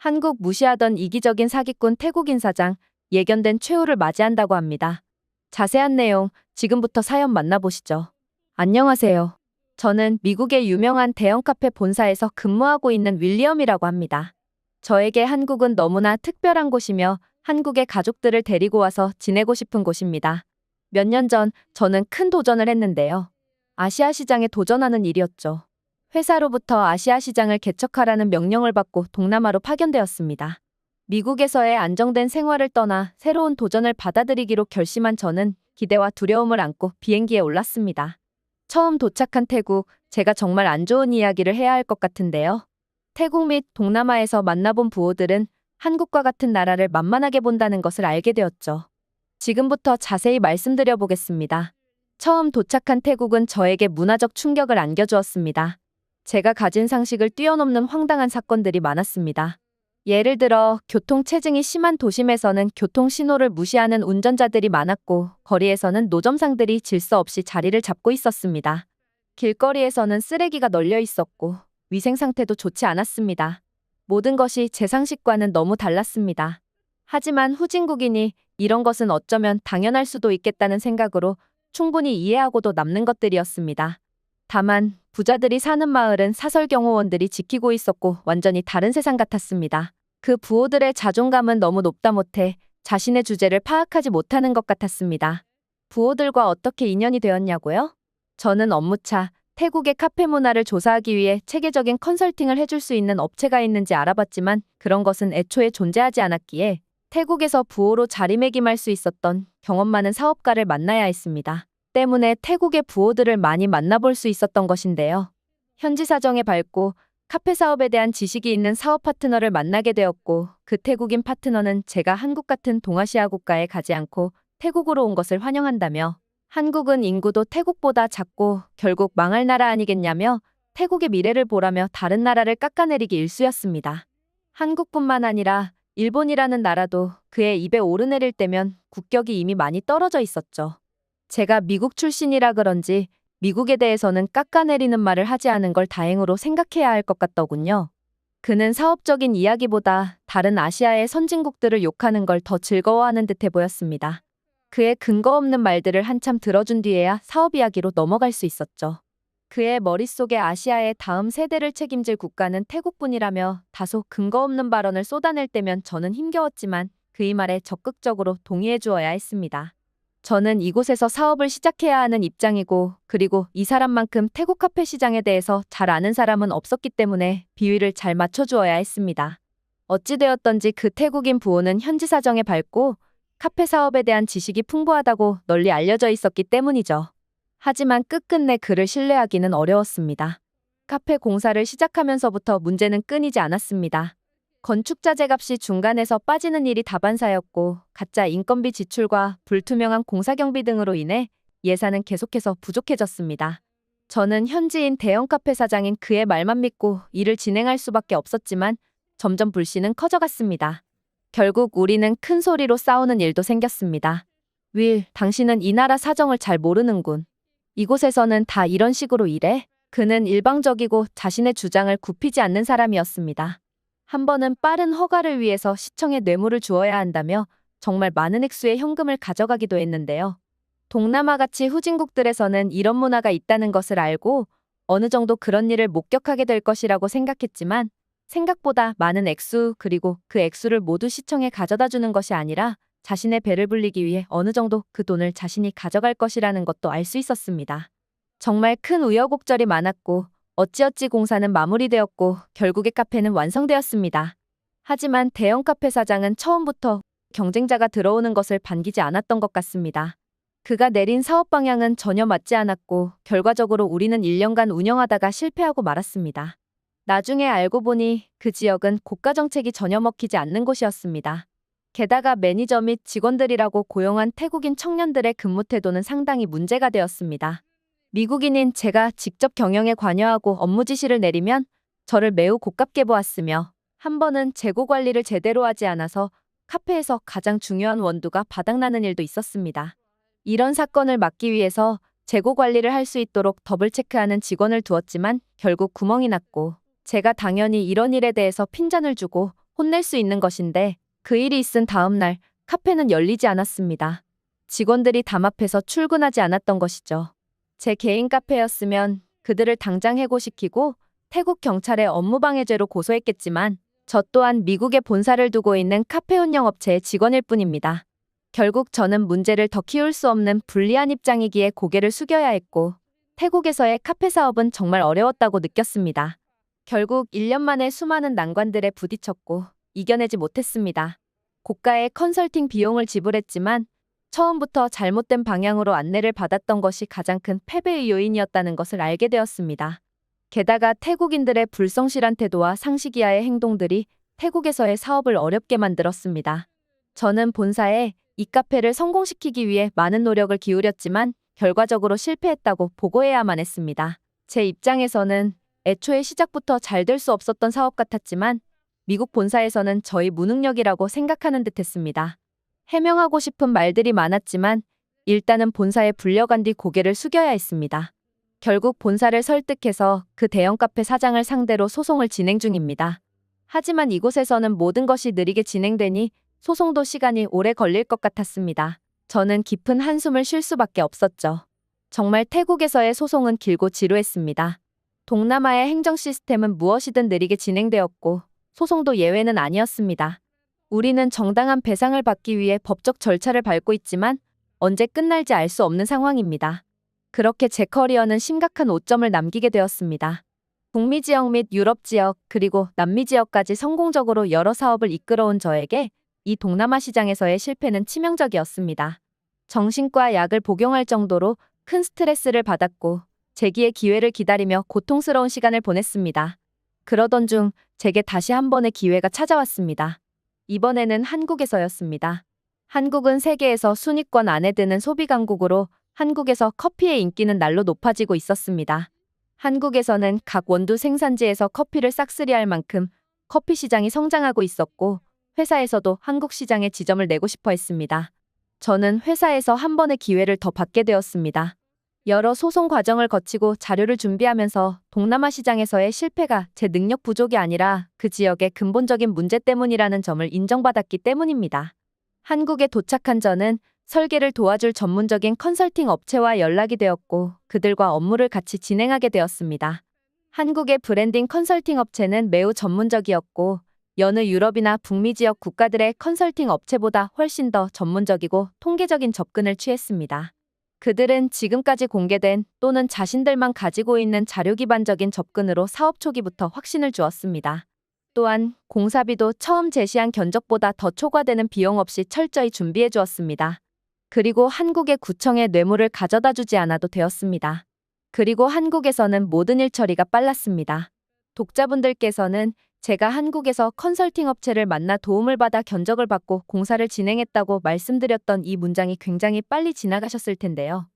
한국 무시하던 이기적인 사기꾼 태국인 사장, 예견된 최후를 맞이한다고 합니다. 자세한 내용 지금부터 사연 만나보시죠. 안녕하세요. 저는 미국의 유명한 대형 카페 본사에서 근무하고 있는 윌리엄이라고 합니다. 저에게 한국은 너무나 특별한 곳이며 한국의 가족들을 데리고 와서 지내고 싶은 곳입니다. 몇 년 전 저는 큰 도전을 했는데요. 아시아 시장에 도전하는 일이었죠. 회사로부터 아시아 시장을 개척하라는 명령을 받고 동남아로 파견되었습니다. 미국에서의 안정된 생활을 떠나 새로운 도전을 받아들이기로 결심한 저는 기대와 두려움을 안고 비행기에 올랐습니다. 처음 도착한 태국, 제가 정말 안 좋은 이야기를 해야 할 것 같은데요. 태국 및 동남아에서 만나본 부호들은 한국과 같은 나라를 만만하게 본다는 것을 알게 되었죠. 지금부터 자세히 말씀드려 보겠습니다. 처음 도착한 태국은 저에게 문화적 충격을 안겨주었습니다. 제가 가진 상식을 뛰어넘는 황당한 사건들이 많았습니다. 예를 들어 교통체증이 심한 도심에서는 교통신호를 무시하는 운전자들이 많았고 거리에서는 노점상들이 질서 없이 자리를 잡고 있었습니다. 길거리에서는 쓰레기가 널려 있었고 위생 상태도 좋지 않았습니다. 모든 것이 제 상식과는 너무 달랐습니다. 하지만 후진국이니 이런 것은 어쩌면 당연할 수도 있겠다는 생각으로 충분히 이해하고도 남는 것들이었습니다. 다만 부자들이 사는 마을은 사설경호원들이 지키고 있었고 완전히 다른 세상 같았습니다. 그 부호들의 자존감은 너무 높다 못해 자신의 주제를 파악하지 못하는 것 같았습니다. 부호들과 어떻게 인연이 되었냐고요? 저는 업무차 태국의 카페 문화를 조사하기 위해 체계적인 컨설팅을 해줄 수 있는 업체가 있는지 알아봤지만 그런 것은 애초에 존재하지 않았기에 태국에서 부호로 자리매김할 수 있었던 경험 많은 사업가를 만나야 했습니다. 때문에 태국의 부호들을 많이 만나볼 수 있었던 것인데요. 현지 사정에 밝고 카페 사업에 대한 지식이 있는 사업 파트너를 만나게 되었고 그 태국인 파트너는 제가 한국 같은 동아시아 국가에 가지 않고 태국으로 온 것을 환영한다며 한국은 인구도 태국보다 작고 결국 망할 나라 아니겠냐며 태국의 미래를 보라며 다른 나라를 깎아내리기 일쑤였습니다. 한국뿐만 아니라 일본이라는 나라도 그의 입에 오르내릴 때면 국격이 이미 많이 떨어져 있었죠. 제가 미국 출신이라 그런지 미국에 대해서는 깎아내리는 말을 하지 않은 걸 다행으로 생각해야 할 것 같더군요. 그는 사업적인 이야기보다 다른 아시아의 선진국들을 욕하는 걸 더 즐거워하는 듯해 보였습니다. 그의 근거 없는 말들을 한참 들어준 뒤에야 사업 이야기로 넘어갈 수 있었죠. 그의 머릿속에 아시아의 다음 세대를 책임질 국가는 태국뿐이라며 다소 근거 없는 발언을 쏟아낼 때면 저는 힘겨웠지만 그의 말에 적극적으로 동의해 주어야 했습니다. 저는 이곳에서 사업을 시작해야 하는 입장이고 그리고 이 사람만큼 태국 카페 시장에 대해서 잘 아는 사람은 없었기 때문에 비위를 잘 맞춰주어야 했습니다. 어찌되었던지 그 태국인 부호는 현지 사정에 밝고 카페 사업에 대한 지식이 풍부하다고 널리 알려져 있었기 때문이죠. 하지만 끝끝내 그를 신뢰하기는 어려웠습니다. 카페 공사를 시작하면서부터 문제는 끊이지 않았습니다. 건축자재 값이 중간에서 빠지는 일이 다반사였고 가짜 인건비 지출과 불투명한 공사 경비 등으로 인해 예산은 계속해서 부족해졌습니다. 저는 현지인 대형 카페 사장인 그의 말만 믿고 일을 진행할 수밖에 없었지만 점점 불씨는 커져갔습니다. 결국 우리는 큰 소리로 싸우는 일도 생겼습니다. 윌, 당신은 이 나라 사정을 잘 모르는군. 이곳에서는 다 이런 식으로 일해? 그는 일방적이고 자신의 주장을 굽히지 않는 사람이었습니다. 한 번은 빠른 허가를 위해서 시청에 뇌물을 주어야 한다며 정말 많은 액수의 현금을 가져가기도 했는데요. 동남아같이 후진국들에서는 이런 문화가 있다는 것을 알고 어느 정도 그런 일을 목격하게 될 것이라고 생각했지만 생각보다 많은 액수 그리고 그 액수를 모두 시청에 가져다 주는 것이 아니라 자신의 배를 불리기 위해 어느 정도 그 돈을 자신이 가져갈 것이라는 것도 알 수 있었습니다. 정말 큰 우여곡절이 많았고 어찌어찌 공사는 마무리되었고 결국에 카페는 완성되었습니다. 하지만 대형 카페 사장은 처음부터 경쟁자가 들어오는 것을 반기지 않았던 것 같습니다. 그가 내린 사업 방향은 전혀 맞지 않았고 결과적으로 우리는 1년간 운영하다가 실패하고 말았습니다. 나중에 알고 보니 그 지역은 고가 정책이 전혀 먹히지 않는 곳이었습니다. 게다가 매니저 및 직원들이라고 고용한 태국인 청년들의 근무 태도는 상당히 문제가 되었습니다. 미국인인 제가 직접 경영에 관여하고 업무 지시를 내리면 저를 매우 고깝게 보았으며 한 번은 재고 관리를 제대로 하지 않아서 카페에서 가장 중요한 원두가 바닥나는 일도 있었습니다. 이런 사건을 막기 위해서 재고 관리를 할 수 있도록 더블 체크하는 직원을 두었지만 결국 구멍이 났고 제가 당연히 이런 일에 대해서 핀잔을 주고 혼낼 수 있는 것인데 그 일이 있은 다음 날 카페는 열리지 않았습니다. 직원들이 담합해서 출근하지 않았던 것이죠. 제 개인 카페였으면 그들을 당장 해고시키고 태국 경찰에 업무방해죄로 고소했겠지만 저 또한 미국에 본사를 두고 있는 카페 운영업체의 직원일 뿐입니다. 결국 저는 문제를 더 키울 수 없는 불리한 입장이기에 고개를 숙여야 했고 태국에서의 카페 사업은 정말 어려웠다고 느꼈습니다. 결국 1년 만에 수많은 난관들에 부딪혔고 이겨내지 못했습니다. 고가의 컨설팅 비용을 지불했지만 처음부터 잘못된 방향으로 안내를 받았던 것이 가장 큰 패배의 요인이었다는 것을 알게 되었습니다. 게다가 태국인들의 불성실한 태도와 상식 이하의 행동들이 태국에서의 사업을 어렵게 만들었습니다. 저는 본사에 이 카페를 성공시키기 위해 많은 노력을 기울였지만 결과적으로 실패했다고 보고해야만 했습니다. 제 입장에서는 애초에 시작부터 잘 될 수 없었던 사업 같았지만 미국 본사에서는 저희 무능력이라고 생각하는 듯했습니다. 해명하고 싶은 말들이 많았지만 일단은 본사에 불려간 뒤 고개를 숙여야 했습니다. 결국 본사를 설득해서 그 대형 카페 사장을 상대로 소송을 진행 중입니다. 하지만 이곳에서는 모든 것이 느리게 진행되니 소송도 시간이 오래 걸릴 것 같았습니다. 저는 깊은 한숨을 쉴 수밖에 없었죠. 정말 태국에서의 소송은 길고 지루했습니다. 동남아의 행정 시스템은 무엇이든 느리게 진행되었고 소송도 예외는 아니었습니다. 우리는 정당한 배상을 받기 위해 법적 절차를 밟고 있지만 언제 끝날지 알 수 없는 상황입니다. 그렇게 제 커리어는 심각한 오점을 남기게 되었습니다. 북미 지역 및 유럽 지역 그리고 남미 지역까지 성공적으로 여러 사업을 이끌어온 저에게 이 동남아 시장에서의 실패는 치명적이었습니다. 정신과 약을 복용할 정도로 큰 스트레스를 받았고 재기의 기회를 기다리며 고통스러운 시간을 보냈습니다. 그러던 중 제게 다시 한 번의 기회가 찾아왔습니다. 이번에는 한국에서였습니다. 한국은 세계에서 순위권 안에 드는 소비 강국으로 한국에서 커피의 인기는 날로 높아지고 있었습니다. 한국에서는 각 원두 생산지에서 커피를 싹쓸이할 만큼 커피 시장이 성장하고 있었고 회사에서도 한국 시장에 지점을 내고 싶어 했습니다. 저는 회사에서 한 번의 기회를 더 받게 되었습니다. 여러 소송 과정을 거치고 자료를 준비하면서 동남아 시장에서의 실패가 제 능력 부족이 아니라 그 지역의 근본적인 문제 때문이라는 점을 인정받았기 때문입니다. 한국에 도착한 저는 설계를 도와줄 전문적인 컨설팅 업체와 연락이 되었고 그들과 업무를 같이 진행하게 되었습니다. 한국의 브랜딩 컨설팅 업체는 매우 전문적이었고 여느 유럽이나 북미 지역 국가들의 컨설팅 업체보다 훨씬 더 전문적이고 통계적인 접근을 취했습니다. 그들은 지금까지 공개된 또는 자신들만 가지고 있는 자료 기반적인 접근으로 사업 초기부터 확신을 주었습니다. 또한 공사비도 처음 제시한 견적보다 더 초과되는 비용 없이 철저히 준비해 주었습니다. 그리고 한국의 구청에 뇌물을 가져다 주지 않아도 되었습니다. 그리고 한국에서는 모든 일 처리가 빨랐습니다. 독자분들께서는 제가 한국에서 컨설팅 업체를 만나 도움을 받아 견적을 받고 공사를 진행했다고 말씀드렸던 이 문장이 굉장히 빨리 지나가셨을 텐데요.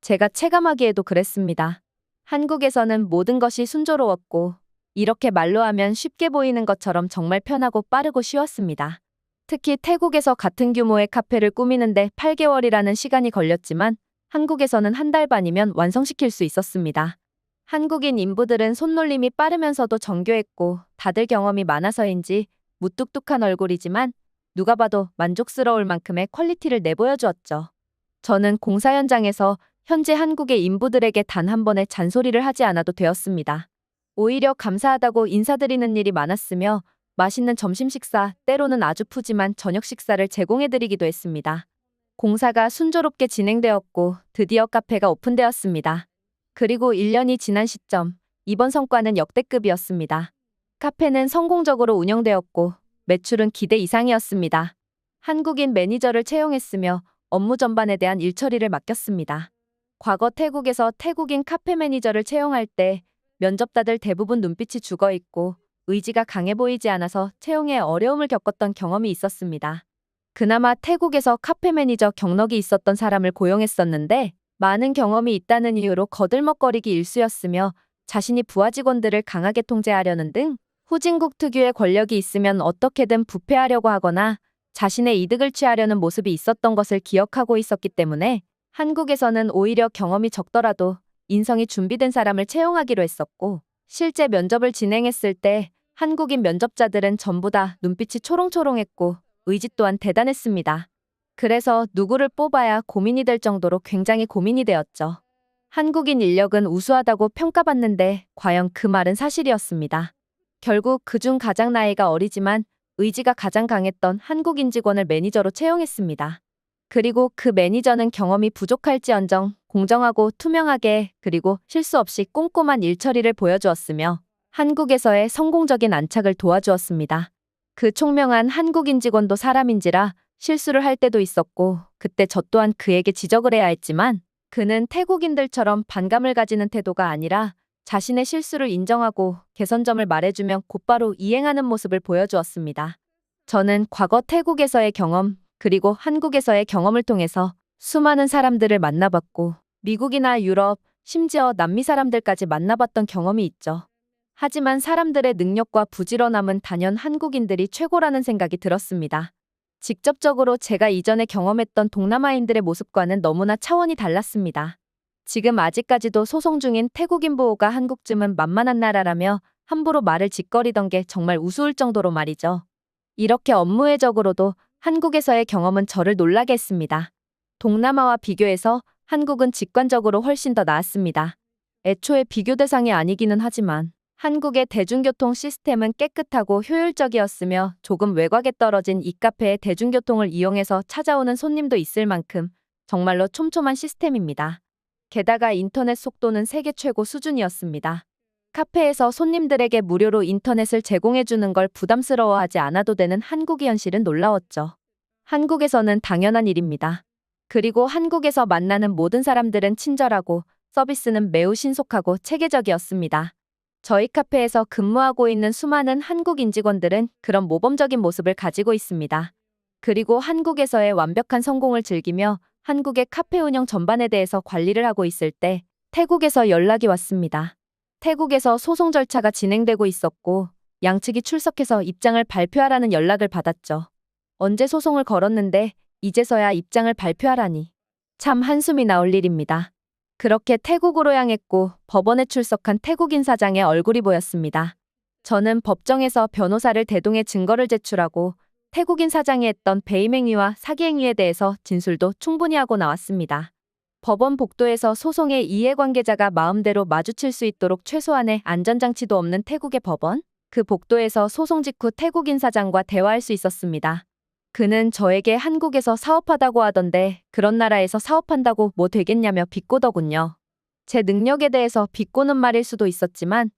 제가 체감하기에도 그랬습니다. 한국에서는 모든 것이 순조로웠고 이렇게 말로 하면 쉽게 보이는 것처럼 정말 편하고 빠르고 쉬웠습니다. 특히 태국에서 같은 규모의 카페를 꾸미는데 8개월이라는 시간이 걸렸지만 한국에서는 한 달 반이면 완성시킬 수 있었습니다. 한국인 인부들은 손놀림이 빠르면서도 정교했고 다들 경험이 많아서인지 무뚝뚝한 얼굴이지만 누가 봐도 만족스러울 만큼의 퀄리티를 내보여주었죠. 저는 공사 현장에서 현재 한국의 인부들에게 단 한 번의 잔소리를 하지 않아도 되었습니다. 오히려 감사하다고 인사드리는 일이 많았으며 맛있는 점심 식사, 때로는 아주 푸짐한 저녁 식사를 제공해드리기도 했습니다. 공사가 순조롭게 진행되었고 드디어 카페가 오픈되었습니다. 그리고 1년이 지난 시점, 이번 성과는 역대급이었습니다. 카페는 성공적으로 운영되었고 매출은 기대 이상이었습니다. 한국인 매니저를 채용했으며 업무 전반에 대한 일처리를 맡겼습니다. 과거 태국에서 태국인 카페 매니저를 채용할 때 면접다들 대부분 눈빛이 죽어있고 의지가 강해 보이지 않아서 채용에 어려움을 겪었던 경험이 있었습니다. 그나마 태국에서 카페 매니저 경력이 있었던 사람을 고용했었는데 많은 경험이 있다는 이유로 거들먹거리기 일쑤였으며 자신이 부하 직원들을 강하게 통제하려는 등 후진국 특유의 권력이 있으면 어떻게든 부패하려고 하거나 자신의 이득을 취하려는 모습이 있었던 것을 기억하고 있었기 때문에 한국에서는 오히려 경험이 적더라도 인성이 준비된 사람을 채용하기로 했었고 실제 면접을 진행했을 때 한국인 면접자들은 전부 다 눈빛이 초롱초롱했고 의지 또한 대단했습니다. 그래서 누구를 뽑아야 고민이 될 정도로 굉장히 고민이 되었죠. 한국인 인력은 우수하다고 평가받는데 과연 그 말은 사실이었습니다. 결국 그중 가장 나이가 어리지만 의지가 가장 강했던 한국인 직원을 매니저로 채용했습니다. 그리고 그 매니저는 경험이 부족할지언정 공정하고 투명하게 그리고 실수 없이 꼼꼼한 일 처리를 보여주었으며 한국에서의 성공적인 안착을 도와주었습니다. 그 총명한 한국인 직원도 사람인지라 실수를 할 때도 있었고 그때 저 또한 그에게 지적을 해야 했지만 그는 태국인들처럼 반감을 가지는 태도가 아니라 자신의 실수를 인정하고 개선점을 말해주며 곧바로 이행하는 모습을 보여주었습니다. 저는 과거 태국에서의 경험 그리고 한국에서의 경험을 통해서 수많은 사람들을 만나봤고 미국이나 유럽, 심지어 남미 사람들까지 만나봤던 경험이 있죠. 하지만 사람들의 능력과 부지런함은 단연 한국인들이 최고라는 생각이 들었습니다. 직접적으로 제가 이전에 경험했던 동남아인들의 모습과는 너무나 차원이 달랐습니다. 지금 아직까지도 소송 중인 태국인 부호가 한국쯤은 만만한 나라라며 함부로 말을 짓거리던 게 정말 우스울 정도로 말이죠. 이렇게 업무회적으로도 한국에서의 경험은 저를 놀라게 했습니다. 동남아와 비교해서 한국은 직관적으로 훨씬 더 나았습니다. 애초에 비교 대상이 아니기는 하지만 한국의 대중교통 시스템은 깨끗하고 효율적이었으며 조금 외곽에 떨어진 이 카페의 대중교통을 이용해서 찾아오는 손님도 있을 만큼 정말로 촘촘한 시스템입니다. 게다가 인터넷 속도는 세계 최고 수준이었습니다. 카페에서 손님들에게 무료로 인터넷을 제공해주는 걸 부담스러워하지 않아도 되는 한국의 현실은 놀라웠죠. 한국에서는 당연한 일입니다. 그리고 한국에서 만나는 모든 사람들은 친절하고 서비스는 매우 신속하고 체계적이었습니다. 저희 카페에서 근무하고 있는 수많은 한국인 직원들은 그런 모범적인 모습을 가지고 있습니다. 그리고 한국에서의 완벽한 성공을 즐기며 한국의 카페 운영 전반에 대해서 관리를 하고 있을 때 태국에서 연락이 왔습니다. 태국에서 소송 절차가 진행되고 있었고 양측이 출석해서 입장을 발표하라는 연락을 받았죠. 언제 소송을 걸었는데 이제서야 입장을 발표하라니. 참 한숨이 나올 일입니다. 그렇게 태국으로 향했고 법원에 출석한 태국인 사장의 얼굴이 보였습니다. 저는 법정에서 변호사를 대동해 증거를 제출하고 태국인 사장이 했던 배임 행위와 사기 행위에 대해서 진술도 충분히 하고 나왔습니다. 법원 복도에서 소송의 이해관계자가 마음대로 마주칠 수 있도록 최소한의 안전장치도 없는 태국의 법원, 그 복도에서 소송 직후 태국인 사장과 대화할 수 있었습니다. 그는 저에게 한국에서 사업하다고 하던데 그런 나라에서 사업한다고 뭐 되겠냐며 비꼬더군요. 제 능력에 대해서 비꼬는 말일 수도 있었지만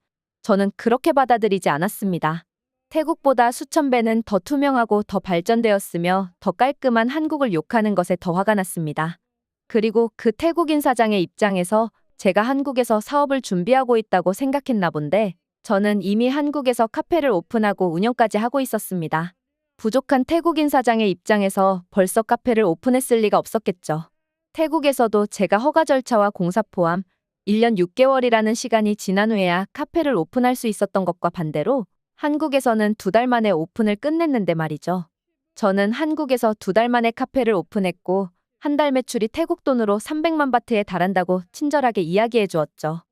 저는 그렇게 받아들이지 않았습니다. 태국보다 수천 배는 더 투명하고 더 발전되었으며 더 깔끔한 한국을 욕하는 것에 더 화가 났습니다. 그리고 그 태국인 사장의 입장에서 제가 한국에서 사업을 준비하고 있다고 생각했나 본데 저는 이미 한국에서 카페를 오픈하고 운영까지 하고 있었습니다. 부족한 태국인 사장의 입장에서 벌써 카페를 오픈했을 리가 없었겠죠. 태국에서도 제가 허가 절차와 공사 포함 1년 6개월이라는 시간이 지난 후에야 카페를 오픈할 수 있었던 것과 반대로 한국에서는 2달 만에 오픈을 끝냈는데 말이죠. 저는 한국에서 2달 만에 카페를 오픈했고 한 달 매출이 태국 돈으로 300만 바트에 달한다고 친절하게 이야기해 주었죠.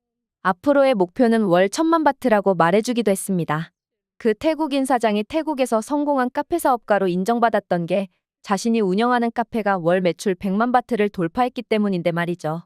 앞으로의 목표는 월 1000만 바트라고 말해주기도 했습니다. 그 태국인 사장이 태국에서 성공한 카페 사업가로 인정받았던 게 자신이 운영하는 카페가 월 매출 100만 바트를 돌파했기 때문인데 말이죠.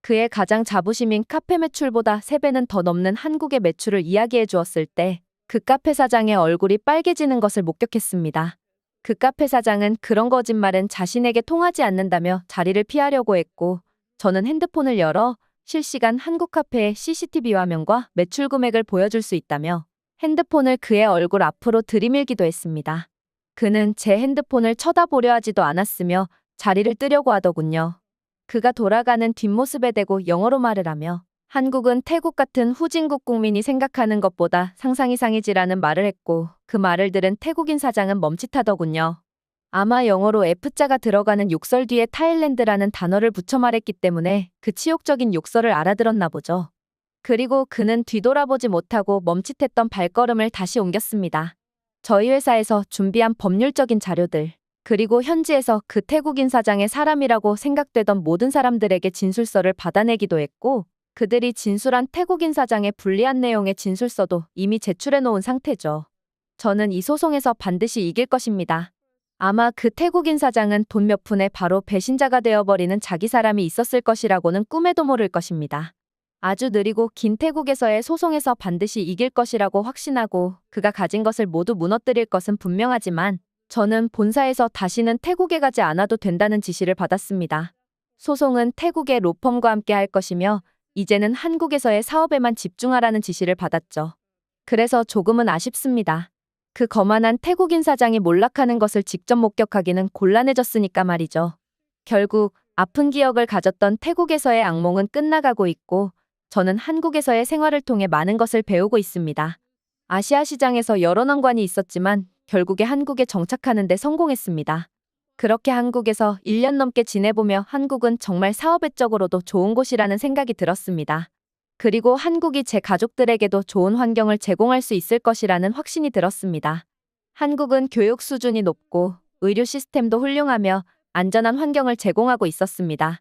그의 가장 자부심인 카페 매출보다 3배는 더 넘는 한국의 매출을 이야기해 주었을 때 그 카페 사장의 얼굴이 빨개지는 것을 목격했습니다. 그 카페 사장은 그런 거짓말은 자신에게 통하지 않는다며 자리를 피하려고 했고 저는 핸드폰을 열어 실시간 한국 카페의 CCTV 화면과 매출 금액을 보여줄 수 있다며 핸드폰을 그의 얼굴 앞으로 들이밀기도 했습니다. 그는 제 핸드폰을 쳐다보려 하지도 않았으며 자리를 뜨려고 하더군요. 그가 돌아가는 뒷모습에 대고 영어로 말을 하며 한국은 태국 같은 후진국 국민이 생각하는 것보다 상상 이상이지라는 말을 했고 그 말을 들은 태국인 사장은 멈칫하더군요. 아마 영어로 F자가 들어가는 욕설 뒤에 타일랜드라는 단어를 붙여 말했기 때문에 그 치욕적인 욕설을 알아들었나 보죠. 그리고 그는 뒤돌아보지 못하고 멈칫했던 발걸음을 다시 옮겼습니다. 저희 회사에서 준비한 법률적인 자료들, 그리고 현지에서 그 태국인 사장의 사람이라고 생각되던 모든 사람들에게 진술서를 받아내기도 했고 그들이 진술한 태국인 사장의 불리한 내용의 진술서도 이미 제출해 놓은 상태죠. 저는 이 소송에서 반드시 이길 것입니다. 아마 그 태국인 사장은 돈 몇 푼에 바로 배신자가 되어버리는 자기 사람이 있었을 것이라고는 꿈에도 모를 것입니다. 아주 느리고 긴 태국에서의 소송에서 반드시 이길 것이라고 확신하고 그가 가진 것을 모두 무너뜨릴 것은 분명하지만 저는 본사에서 다시는 태국에 가지 않아도 된다는 지시를 받았습니다. 소송은 태국의 로펌과 함께 할 것이며 이제는 한국에서의 사업에만 집중하라는 지시를 받았죠. 그래서 조금은 아쉽습니다. 그 거만한 태국인 사장이 몰락하는 것을 직접 목격하기는 곤란해졌으니까 말이죠. 결국 아픈 기억을 가졌던 태국에서의 악몽은 끝나가고 있고 저는 한국에서의 생활을 통해 많은 것을 배우고 있습니다. 아시아 시장에서 여러 난관이 있었지만 결국에 한국에 정착하는 데 성공했습니다. 그렇게 한국에서 1년 넘게 지내보며 한국은 정말 사업외적으로도 좋은 곳이라는 생각이 들었습니다. 그리고 한국이 제 가족들에게도 좋은 환경을 제공할 수 있을 것이라는 확신이 들었습니다. 한국은 교육 수준이 높고 의료 시스템도 훌륭하며 안전한 환경을 제공하고 있었습니다.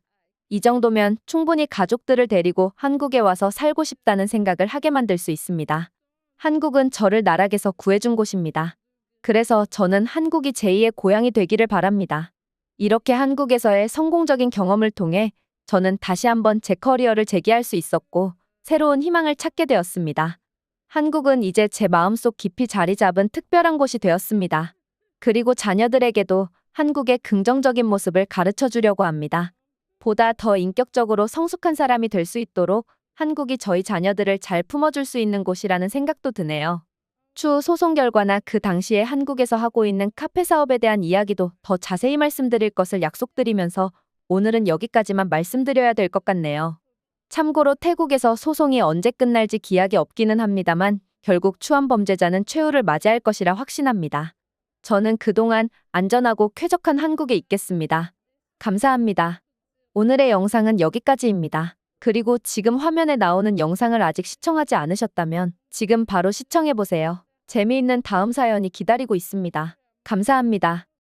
이 정도면 충분히 가족들을 데리고 한국에 와서 살고 싶다는 생각을 하게 만들 수 있습니다. 한국은 저를 나락에서 구해준 곳입니다. 그래서 저는 한국이 제2의 고향이 되기를 바랍니다. 이렇게 한국에서의 성공적인 경험을 통해 저는 다시 한번 제 커리어를 재기할 수 있었고 새로운 희망을 찾게 되었습니다. 한국은 이제 제 마음속 깊이 자리 잡은 특별한 곳이 되었습니다. 그리고 자녀들에게도 한국의 긍정적인 모습을 가르쳐 주려고 합니다. 보다 더 인격적으로 성숙한 사람이 될 수 있도록 한국이 저희 자녀들을 잘 품어줄 수 있는 곳이라는 생각도 드네요. 추후 소송 결과나 그 당시에 한국에서 하고 있는 카페 사업에 대한 이야기도 더 자세히 말씀드릴 것을 약속드리면서 오늘은 여기까지만 말씀드려야 될 것 같네요. 참고로 태국에서 소송이 언제 끝날지 기약이 없기는 합니다만 결국 추한 범죄자는 최후를 맞이할 것이라 확신합니다. 저는 그동안 안전하고 쾌적한 한국에 있겠습니다. 감사합니다. 오늘의 영상은 여기까지입니다. 그리고 지금 화면에 나오는 영상을 아직 시청하지 않으셨다면 지금 바로 시청해보세요. 재미있는 다음 사연이 기다리고 있습니다. 감사합니다.